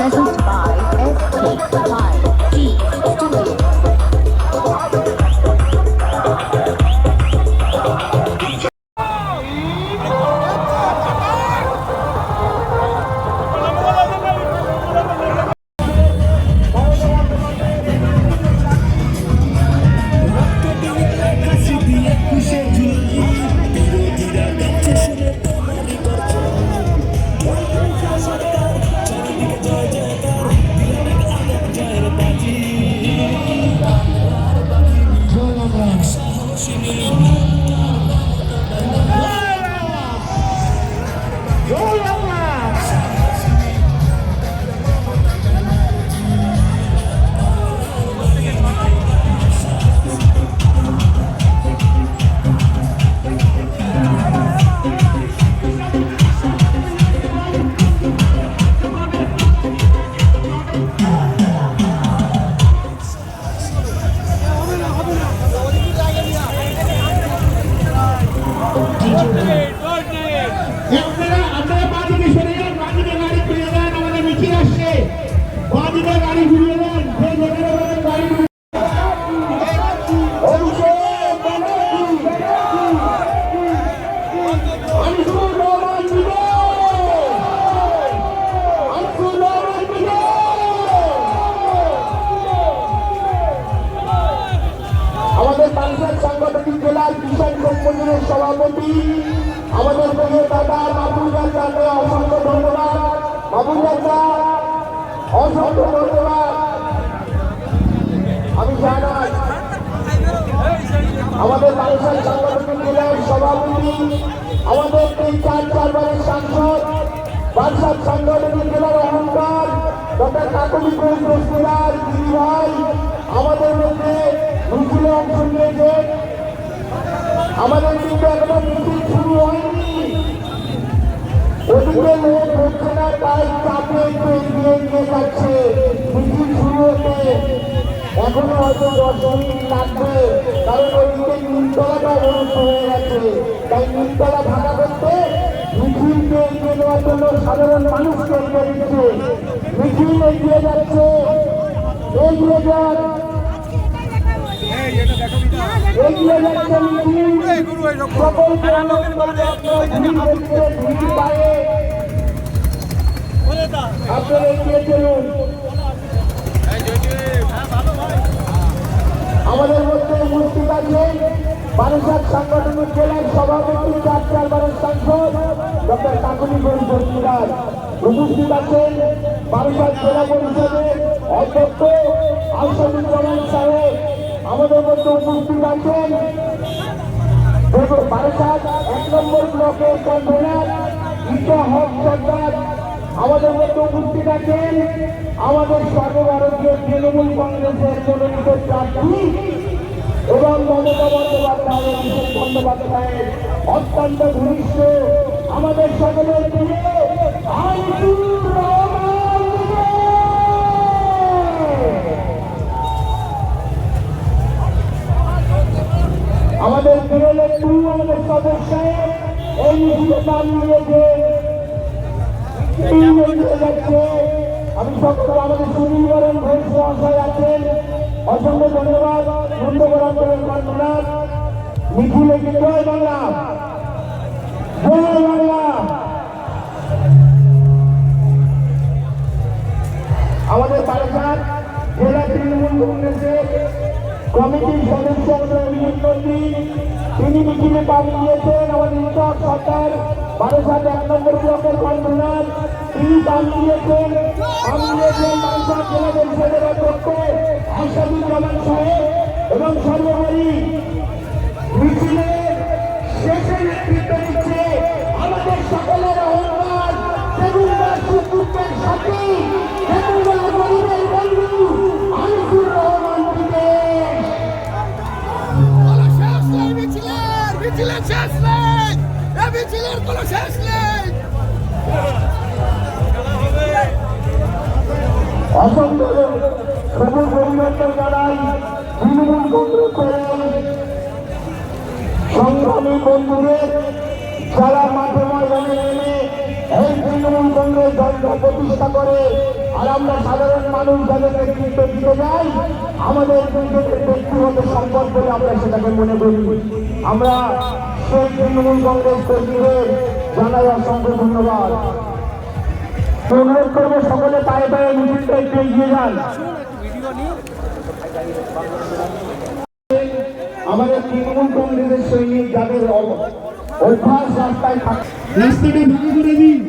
Present by SK5G Studio. সভাপতি আমাদের প্রিয় দাদা মাহবুব দাদাকে অসংখ্য ধন্যবাদ। মাহবুব দাদা অসংখ্য ধন্যবাদ। আমি জানাই আমাদের বালুরঘাট সাংগঠনিক জেলার সভাপতি আমাদের চারবারের সাংসদ বালুরঘাট সাংগঠনিক জেলার অহংকার ডক্টর কাকলি প্রস্তুতার দিদি ভাই আমাদের মধ্যে মিছিলে অংশ নিয়েছেন। আমাদের কিন্তু এখনো মিছিল শুরু হয়নি, ওদিকে লোক হচ্ছে না, তাই চাপে একটু এগিয়ে যাচ্ছে। মিছিল শুরু হতে এখনো হয়তো 10 মিনিট লাগবে, কারণ ওইদিকে নিমতলাটা অবরুদ্ধ হয়ে গেছে। তাই নিমতলা ভাঙা করতে মিছিলকে এগিয়ে দেওয়ার জন্য সাধারণ মানুষকে এগিয়ে দিচ্ছে। মিছিল এগিয়ে যাচ্ছে, এগিয়ে যান, এগিয়ে যাচ্ছে মিছিল। সকলকে আপনারা এগিয়ে চলুন। আমাদের মধ্যে উপস্থিত আছেন বালুরঘাট সাংগঠনিক জেলার সভাপতি চারবারের সাংসদ ডক্টর কাকলি প্রস্তুতার, উপস্থিত আছেন বালুরঘাট জেলা পরিষদের অধ্যক্ষ আসাদুজ্জামান সাহেব, আমাদের মধ্যে উপস্থিত আছেন বালুরঘাট 1 নম্বর ব্লকের কনভেনার ইটা হক সরকার, আমাদের মধ্যে উপস্থিত আছেন আমাদের সর্বভারতীয় তৃণমূল কংগ্রেসের মনোনীত প্রার্থী এবং মমতা বন্দ্যোপাধ্যায়ের অত্যন্ত ঘনিষ্ঠ আমাদের সকলের প্রিয় আনিসুর রহমান। আমাদের বিরলের আমাদের সদস্য এই মিছিলে নাম নিয়েছে যাচ্ছে। আমি সকল আমাদের সুনীলবরণ ঘোষ মহাশয় আছেন, অসংখ্য ধন্যবাদ। নন্দগড়াঞ্চলের কর্মনাথ মিছিলে জয় বাংলা, জয় বাংলা। আমাদের বালুরঘাট জেলা তৃণমূল কংগ্রেসের কমিটির সদস্য অভিজিৎ নন্দী, তিনি মিছিলে পাম দিয়েছেন। আমাদের ইটক সরকার বালুরঘাট 1 নম্বর ব্লকের কনভেনার, তিনি পাম দিয়েছেন বালুরঘাট জেলা পরিষদের অধ্যক্ষ আসাদুজ্জামান সাহেব এবং সর্বোপরি মিছিলের শেষে নেতৃত্ব দিচ্ছে আমাদের সকলের অহংকার সেগুনবাগ সুকুটের সাথী সেগুনবাগ গরিবের বন্ধু আনিসুর রহমান বিদেশ। মিছিলের শেষ নেই, মিছিলের কোনো শেষ নেই। অসংখ্য শুভ অভিনন্দন জানাই তৃণমূল কংগ্রেসের সংগ্রামী বন্ধুদের, যারা মাঠে ময়দানে নেমে এই তৃণমূল কংগ্রেস দলকে প্রতিষ্ঠা করে, আর আমরা সাধারণ মানুষ যাদের নেতৃত্ব দিতে যাই আমাদের নিজেদের ব্যক্তিগত সম্পদ বলে আমরা সেটাকে মনে করি। আমরা সেই তৃণমূল কংগ্রেস কর্মীদের জানাই অসংখ্য ধন্যবাদ। অনুরোধ করবো সকলে পায়ে পায়ে মিছিলটা একটু এগিয়ে যান। আমাদের তৃণমূল কংগ্রেসের সৈনিক যাদের অভ্যাস রাস্তায় থাকে, রাস্তাটা ভালো করে দিন।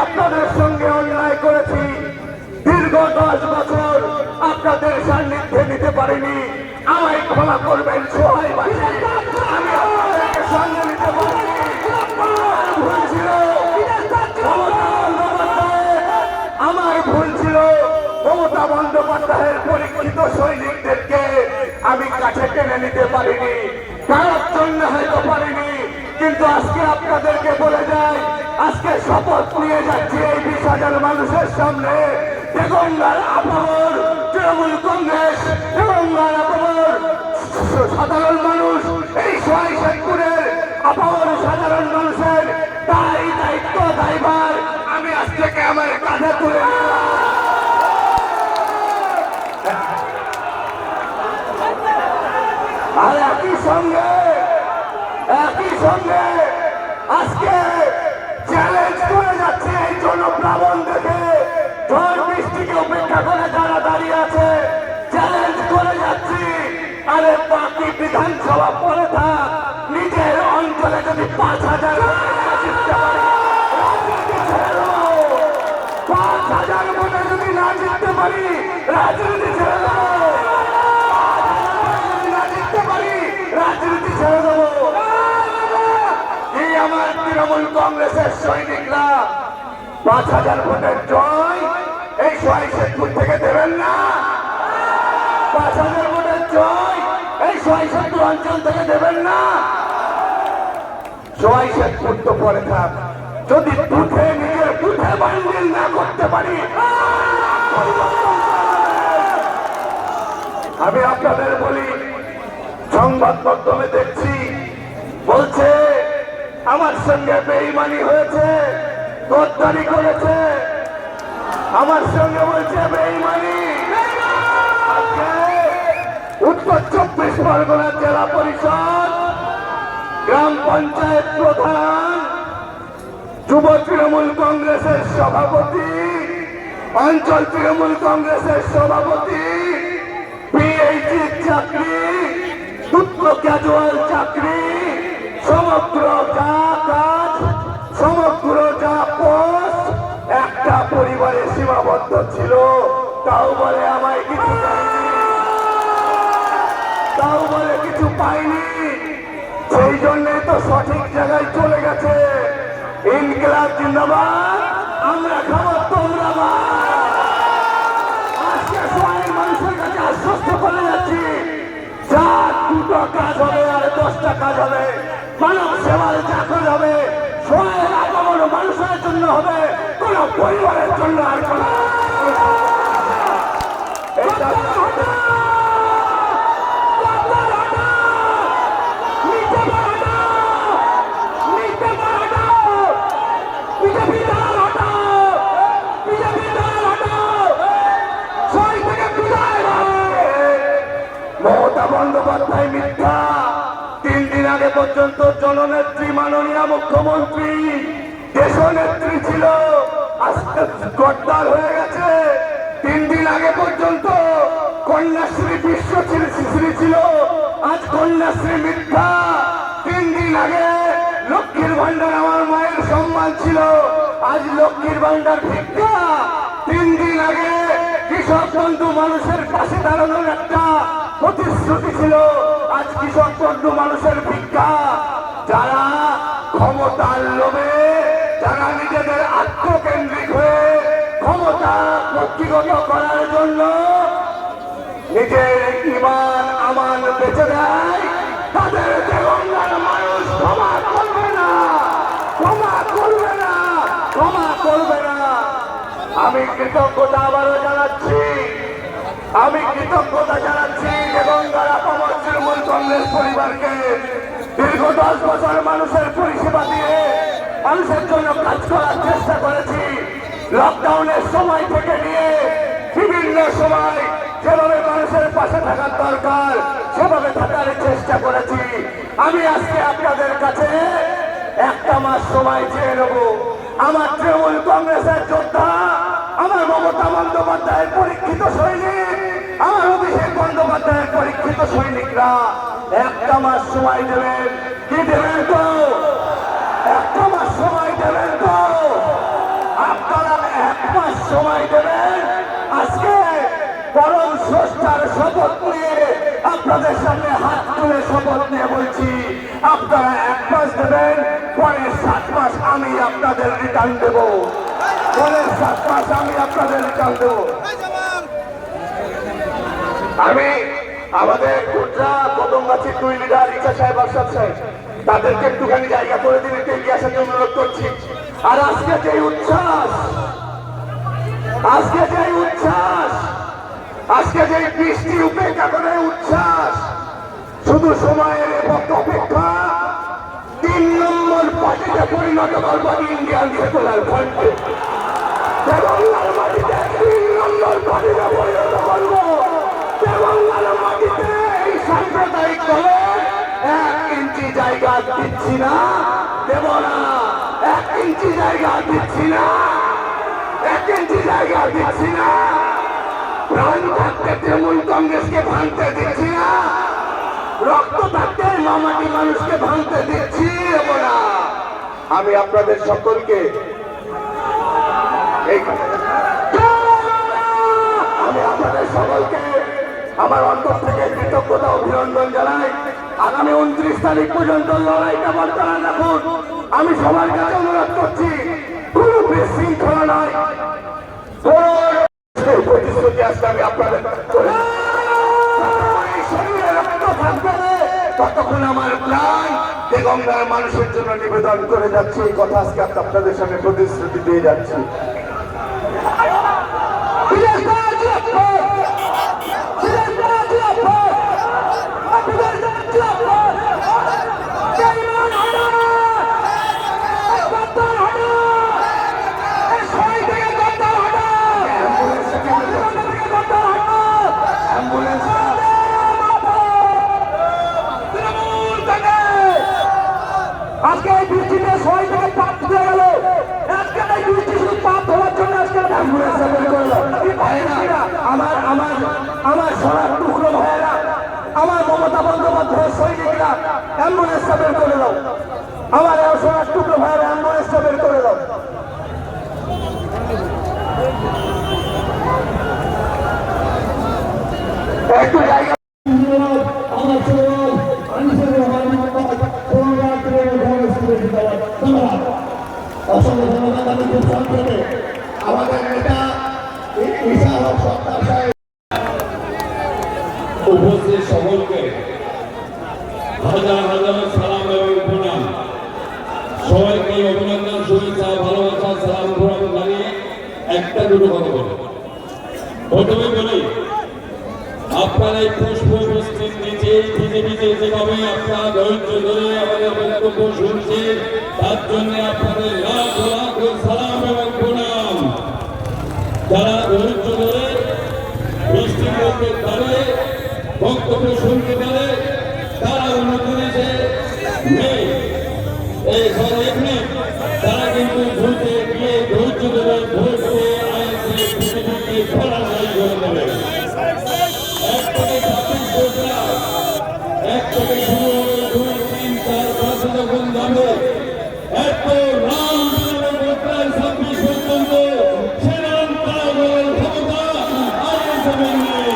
আপনাদের সঙ্গে অন্যায় করেছি, দীর্ঘ 10 বছর আপনাদের সান্নিধ্যে নিতে পারিনি, আমায় ক্ষমা করবেন সহায়বাসী। আমি আপনাদেরকে সঙ্গে নিতে পারিনি, ভুল ছিল আমার ভুল ছিল। মমতা বন্দ্যোপাধ্যায়ের পরীক্ষিত সৈনিকদেরকে আমি কাছে টেনে নিতে পারিনি, তার জন্য হয়তো পারিনি, কিন্তু আজকে আপনাদেরকে বলে যাই, আজকে শপথ নিয়ে যাচ্ছি এই 20,000 মানুষের সামনে, দেগঙ্গার আপামর তৃণমূল কংগ্রেস, দেগঙ্গার আপামর সাধারণ মানুষ, এই সোয়াইশেখপুরের আপামর সাধারণ মানুষের দায়িত্ব দায়ভার আমি আজ থেকে আমার কাঁধে তুলে নিলাম। আর একই সঙ্গে আজকে চ্যালেঞ্জ করে যাচ্ছে এই জনপ্লাবন দেখে, ঝড় বৃষ্টিকে উপেক্ষা করে যারা দাঁড়িয়ে আছে, চ্যালেঞ্জ করে যাচ্ছি, আরে বাকি বিধানসভা পরে থাক, নিজের অঞ্চলে যদি 5,000 5,000 ভোটে যদি না জিততে পারি, রাজনীতি ছেড়ে দেবো, রাজনীতি ছেড়ে দেবো। এই আমার তৃণমূল তৃণমূল কংগ্রেসের সৈনিকরা 5,000 ভোটের জয় এই সোয়াইশেদপুর থেকে দেবেন না? 5,000 ভোটের জয় এই সোয়াইশেদপুর অঞ্চল থেকে দেবেন না? সোয়াইশেদপুর তো পরে থাক, যদি বুথে নিজের বুথে বান্ডিল না করতে পারি, আমি আপনাদের বলি, সংবাদ মাধ্যমে দেখছি বলছে আমার সঙ্গে বেঈমানি হয়েছে, গদ্দারি করেছে, আমার সঙ্গে বলছে বেঈমানি। আজকে উত্তর 24 পরগনা জেলা পরিষদ, গ্রাম পঞ্চায়েত প্রধান, যুব তৃণমূল কংগ্রেসের সভাপতি, অঞ্চল তৃণমূল কংগ্রেসের সভাপতি, পিএইচির চাকরি, দুটো ক্যাজুয়াল চাকরি, সমগ্র যা কাজ, সমগ্র যা পোস্ট একটা পরিবারে সীমাবদ্ধ ছিল, তাও বলে আমায় কিছু দেয়নি, তাও বলে কিছু পাইনি। সেই জন্যই তো সঠিক জায়গায় চলে গেছে। ইনকিলাব জিন্দাবাদ, আমরা খাবো তোমরা বাদ। আজকে সবাই মানুষের কাছে আশ্বস্ত করে যাচ্ছি, যা দুটো কাজ হবে আর 10টা কাজ হবে, মানব সেবার চাকরি হবে, সবাই আগমন মানুষের জন্য হবে, কোন পরিবারের জন্য আর কোন মমতা বন্দ্যোপাধ্যায় মিথ্যা। 3 দিন আগে পর্যন্ত জননেত্রী মাননীয় মুখ্যমন্ত্রী দেশনেত্রী ছিল, আজকে গদ্দার হয়ে গেছে। 3 দিন আগে পর্যন্ত কন্যাশ্রী বিশ্বশ্রী ছিল, আজ কন্যাশ্রী মিথ্যা। 3 দিন আগে লক্ষ্মীর ভান্ডার আমার মায়ের সম্মান ছিল, আজ লক্ষ্মীর ভান্ডার ভিক্ষা। 3 দিন আগে কৃষক বন্ধু মানুষের পাশে দাঁড়ানোর একটা প্রতিশ্রুতি ছিল, আজ কৃষক বন্ধু মানুষের ভিক্ষা। যারা ক্ষমতার লোভে, যারা নিজেদের আত্মকেন্দ্রিক হয়ে ক্ষমতা ব্যক্তিগত করার জন্য নিজের ইমান আমান বেঁচে দেয়, তাদের দেগঙ্গার মানুষ ক্ষমা করবে না, ক্ষমা করবে না, ক্ষমা করবে না। আমি কৃতজ্ঞতা আবারও জানাচ্ছি, আমি কৃতজ্ঞতা জানাচ্ছি দেগঙ্গার আপামর তৃণমূল কংগ্রেস পরিবারকে। দীর্ঘ 10 বছর মানুষের পরিষেবা দিয়ে মানুষের জন্য কাজ করার চেষ্টা করেছি। লকডাউনের সময় থেকে নিয়ে বিভিন্ন সময় যেভাবে মানুষের পাশে থাকার দরকার সেভাবে থাকার চেষ্টা করেছি। আমি আজকে আপনাদের কাছে 1 মাস সময় চেয়ে নেব। আমার তৃণমূল কংগ্রেসের যোদ্ধা, আমার মমতা বন্দ্যোপাধ্যায়ের পরীক্ষিত সৈনিক, আমার অভিষেক বন্দ্যোপাধ্যায়ের পরীক্ষিত সৈনিকরা 1 মাস সময় দেবেন। কি দেবেন তো? 1 মাস সময় দেবেন তো? আপনারা 1 মাস সময় দেবেন। আজকে পরম স্রষ্টার শপথ নিয়ে আপনাদের সামনে হাত তুলে শপথ নিয়ে বলছি, আপনারা 1 মাস দেবেন, পরের 7 মাস আমি আপনাদের রিটার্ন দেব, পরের 7 মাস আমি আপনাদের রিটার্ন দেব। আমি আমাদের কুটরা কদমগাছি 2 লিডার রিচা সাহেব, আরশাদ সাহেব, তাদেরকে একটুখানি জায়গা করে দিন, একটু এগিয়ে আসার জন্য অনুরোধ করছি। আর আজকে যে উচ্ছ্বাস, আজকে যে উচ্ছ্বাস, আজকে যে বৃষ্টি উপেক্ষা করে উচ্ছ্বাস, শুধু সময়ের অপেক্ষা 3 নম্বর পার্টিতে পরিণত করবার ইন্ডিয়ান সেকুলার ফ্রন্টে। দেগঙ্গার মাটিতে 3 নম্বর পার্টিতে পরিণত করবো। দেগঙ্গার মাটিতে এই সাম্প্রদায়িক দলে 1 ইঞ্চি জায়গা দিচ্ছি না, দেব না। 1 ইঞ্চি জায়গা দিচ্ছি না, 1 ইঞ্চি জায়গা দিচ্ছি না। প্রাণ থাকতে তৃণমূল কংগ্রেসকে ভাঙতে দিচ্ছি না, রক্ত থাকতে মামাটি মানুষকে ভাঙতে দিচ্ছি না। আমি আপনাদের সকলকে আমি আপনাদের সকলকে আমার অন্তর থেকে কৃতজ্ঞতা অভিনন্দন জানাই। আগামী 29 তারিখ পর্যন্ত লড়াইটা বর্তমান রাখুন। আমি সবার কাছে অনুরোধ করছি, কোনো বিশৃঙ্খলা নয়, সেই প্রতিশ্রুতি আজকে আমি আপনাদের করে শরীরে রক্ত থাকবে ততক্ষণ আমার প্রাণ গঙ্গার মানুষের জন্য নিবেদন করে যাচ্ছি। এই কথা আজকে আপনাদের সামনে প্রতিশ্রুতি দিয়ে যাচ্ছি। আজকে এই বৃষ্টিতে সবাই থেকে পাপ ধুয়ে গেল। আজকে এই বৃষ্টি শুধু পাপ ধোয়ার জন্য আজকে আমার আমার আমার সোনার টুকরো ভাইয়েরা, আমার মমতা বন্দ্যোপাধ্যায়ের সৈনিকরা অ্যাম্বুলেন্সটা বের করে দাও। আমার সোনার টুকরো ভাইয়েরা অ্যাম্বুলেন্সটা বের করে দাও। একটু জায়গা অসংখ্য ধন্যবাদ। আমি খুব সংক্ষেপে আমাদের নেতা ঈশা হক সরকার সাহেব উপস্থিত সকলকে হাজার হাজার সালাম এবং প্রণাম। সবাইকে অভিনন্দন, শুভেচ্ছা, ভালোবাসা, সালাম প্রণাম জানিয়ে একটা দুটো কথা বলি। প্রথমে বলি, আপনার এই পুষ্প বৃষ্টির নিচে ভিজে ভিজে যেভাবে আপনারা ধৈর্য ধরে আমাদের বক্তব্য শুনছে, তার জন্য আপনাদের লাখ লাখ সালাম এবং প্রণাম। যারা ধৈর্য ধরে বৃষ্টির মধ্যে দাঁড়িয়ে বক্তব্য শুনতে পারে, তারা 29 মে এই সরকারি তারা কিন্তু ভোটে গিয়ে ধৈর্য ধরে ভোট দিয়ে আইএসএফ বিজেপিকে পরাজয় করে দেবে। এক থেকে 26 ভোটরা এক থেকে শুরু হবে, 2, 3, 4, 5 যখন যাবে, এত রাম ভোটটায় 26 পর্যন্ত সেরাম তারাগরের ক্ষমতা আইএসএফের নেই।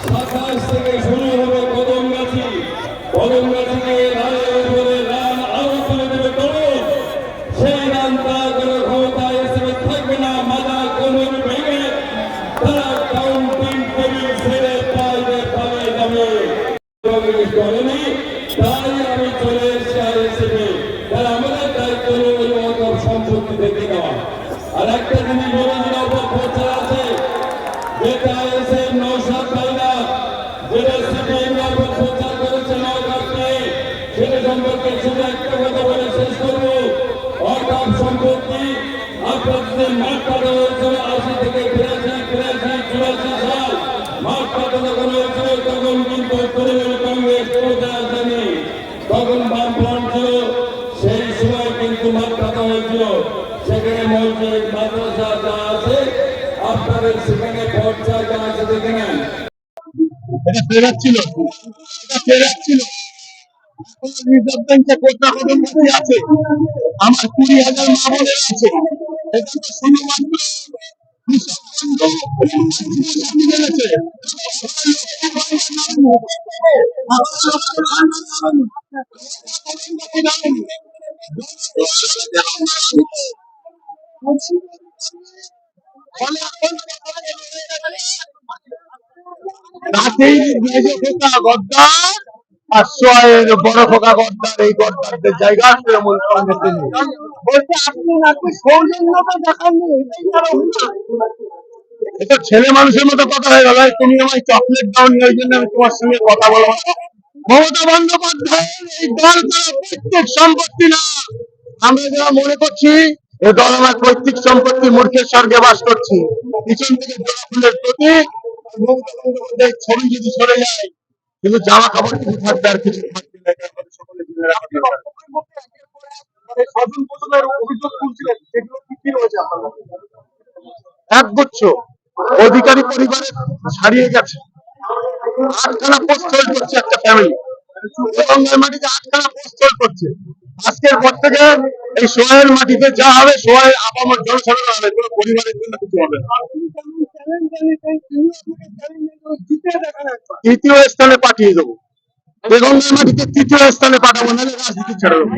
27 থেকে শুরু হবে কদমগাছি, কদমগাছিকে রানের উপরে রান আরো তুলে দেবে তরুণ। সেই রান তারাগরের ক্ষমতা আইএসএফের থাকবে না। মাথা কোমর ভেঙে তারা কাউন্টিং টেবিল ছেড়ে পাইবে পালিয়ে যাবে। করেনি, তাই আমি চলে এসেছি আইএসএফে। তারা আমাদের দায়িত্ব হলো ওই অকপ সম্পত্তি দেখে নেওয়া। আর একটা জিনিস বলে দিন, অপপ্রচার আছে, যেটা আইএসএফ নৌসাদ ভাইরা যেটা সিপিএম অপপ্রচার করেছে নৌকাপকে, সেটা সম্পর্কে শুধু একটা কথা বলে শেষ করবো। অকপ সম্পত্তি আপনাদের মাঠ কাটা হয়েছিল 80 থেকে 83, 84, 84 সাল মাঠ কাটা যখন হয়েছিল, তখন কিন্তু তৃণমূল কংগ্রেস ক্ষমতায় আসেনি, তখন বামফ্রন্ট ছিল। সেই সময় কিন্তু মাঠ কাটা হয়েছিল। সেখানে মসজিদ, মাদ্রাসা যা আছে আপনাদের সেখানে পর্চা যা আছে দেখে নেন। এটা ফেরাচ্ছিল, এটা ফেরাচ্ছিল। রিজার্ভ ব্যাংকে কোটা কদমগাছি আছে, আমার 20,000 মা বোনের আছে। এটা তো শুধুমাত্র রাতেই মেজে খোকা গদ্দার আর সোয়ের বড় খোকা গদ্দার, এই গদ্দারদের জায়গা তৃণমূল কংগ্রেসে নেই। বলতে আপনি নাকি সৌজন্যতা দেখাননি, এটা ছেলে মানুষের মতো কথা হয়ে গেল। তুমি আমায় চকলেট দাওনি, ওই জন্য আমি তোমার সঙ্গে কথা বলবো না। মমতা বন্দ্যোপাধ্যায়ের এই দল তারা পৈতৃক সম্পত্তি না। আমরা যারা মনে করছি এ দল আমার পৈতৃক সম্পত্তি, মূর্খের স্বর্গে বাস করছি। পিছন থেকে জোড়া ফুলের প্রতীক। মমতা বন্দ্যোপাধ্যায়ের ছবি যদি সরে যায়, কিন্তু জামা কাপড় কিছু থাকবে আর কিছু থাকবে না, এটা আমাদের সকলে জেনে রাখা দরকার। অভিযোগ তুলছিলেন, সেগুলো কি রয়েছে আপনার কাছে? একগুচ্ছ অধিকারী পরিবারে ছাড়িয়ে গেছে, 8খানা পোস্ট হোল্ড করছে একটা ফ্যামিলি, এবং এই মাটিতে 8খানা পোস্ট হোল্ড করছে। আজকের পর থেকে এই সোয়ের মাটিতে যা হবে, সোয়ের আপামর জনসাধারণ হবে, কোনো পরিবারের জন্য কিছু হবে না। তৃতীয় স্থানে পাঠিয়ে দেবো। এই গঙ্গার মাটিতে তৃতীয় স্থানে পাঠাবো, নাহলে রাজনীতি ছেড়ে দেবো।